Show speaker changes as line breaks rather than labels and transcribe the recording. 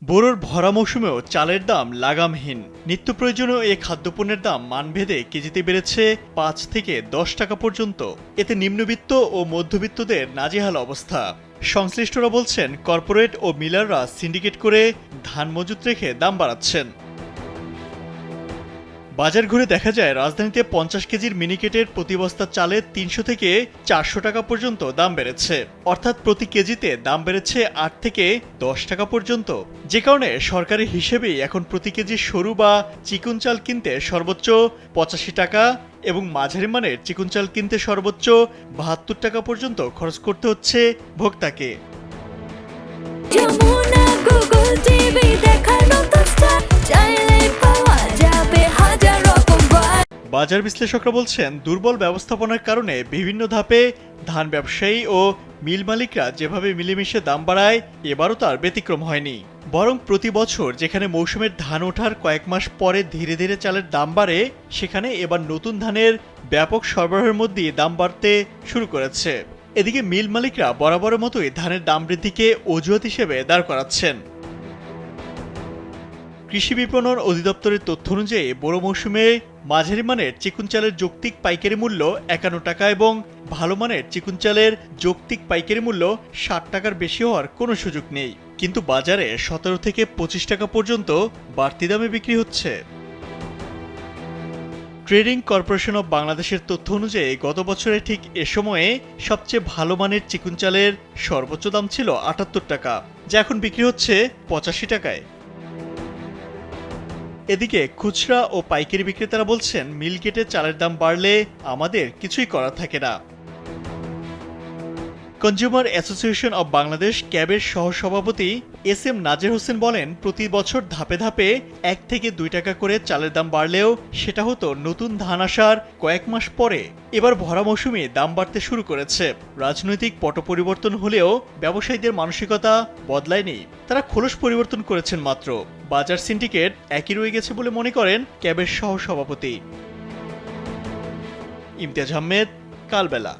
বোরোর ভরা মৌসুমেও চালের দাম লাগামহীন। নিত্য প্রয়োজনীয় এই খাদ্যপণ্যের দাম মানভেদে কেজিতে বেড়েছে ৫ থেকে ১০ টাকা পর্যন্ত। এতে নিম্নবিত্ত ও মধ্যবিত্তদের নাজেহাল অবস্থা। সংশ্লিষ্টরা বলছেন, কর্পোরেট ও মিলাররা সিন্ডিকেট করে ধান মজুত রেখে দাম বাড়াচ্ছেন। বাজার ঘুরে দেখা যায়, রাজধানীতে ৫০ কেজির মিনিকেটের প্রতি বস্তা চালে ৩০০ থেকে ৪০০ টাকা পর্যন্ত দাম বেড়েছে। অর্থাৎ প্রতি কেজিতে দাম বেড়েছে ৮ থেকে ১০ টাকা পর্যন্ত। যে কারণে সরকারি হিসেবেই এখন প্রতি কেজি সরু বা চিকন চাল কিনতে সর্বোচ্চ ৮৫ টাকা এবং মাঝারি মানের চিকন চাল কিনতে সর্বোচ্চ ৭২ টাকা পর্যন্ত খরচ করতে হচ্ছে ভোক্তাকে। বাজার বিশ্লেষকরা বলছেন, দুর্বল ব্যবস্থাপনার কারণে বিভিন্ন ধাপে ধান ব্যবসায়ী ও মিল মালিকরা যেভাবে মিলেমিশে দাম বাড়ায়, এবারও তার ব্যতিক্রম হয়নি। বরং প্রতি বছর যেখানে মৌসুমের ধান ওঠার কয়েক মাস পরে ধীরে ধীরে চালের দাম বাড়ে, সেখানে এবার নতুন ধানের ব্যাপক সরবরাহের মধ্যেই দাম বাড়তে শুরু করেছে। এদিকে মিল মালিকরা বরাবরের মতোই ধানের দাম বৃদ্ধিকে অজুহাত হিসেবে দাঁড় করাচ্ছেন। কৃষি বিপণন অধিদপ্তরের তথ্য অনুযায়ী বোরো মৌসুমে মাঝারি মানের চিকন চালের যৌক্তিক পাইকারি মূল্য ৫১ টাকা এবং ভালো মানের চিকন চালের যৌক্তিক পাইকারি মূল্য ৬০ টাকার বেশি হওয়ার কোনো সুযোগ নেই। কিন্তু বাজারে ১৭ থেকে ২৫ টাকা পর্যন্ত বাড়তি দামে বিক্রি হচ্ছে। ট্রেডিং কর্পোরেশন অব বাংলাদেশের তথ্য অনুযায়ী গত বছরে ঠিক এ সময়ে সবচেয়ে ভালো মানের চিকন চালের সর্বোচ্চ দাম ছিল ৭৮ টাকা, যা এখন বিক্রি হচ্ছে ৮৫ টাকায়। এদিকে খুচরা ও পাইকারি বিক্রেতারা বলছেন, মিলগেটে চালের দাম বাড়লে আমাদের কিছুই করার থাকে না। কনজিউমার অ্যাসোসিয়েশন অব বাংলাদেশ ক্যাবের সহসভাপতি এস.এম. নাজের হোসেন বলেন, প্রতি বছর ধাপে ধাপে ১ থেকে ২ টাকা করে চালের দাম বাড়লেও সেটা হতো নতুন ধান আসার কয়েক মাস পরে। এবার ভরা মৌসুমে দাম বাড়তে শুরু করেছে। রাজনৈতিক পট পরিবর্তন হলেও ব্যবসায়ীদের মানসিকতা বদলায়নি, তারা খোলস পরিবর্তন করেছেন মাত্র। বাজার সিন্ডিকেট একই রয়ে গেছে বলে মনে করেন ক্যাবের সহসভাপতি। ইমতিয়াজ আহমেদ, কালবেলা।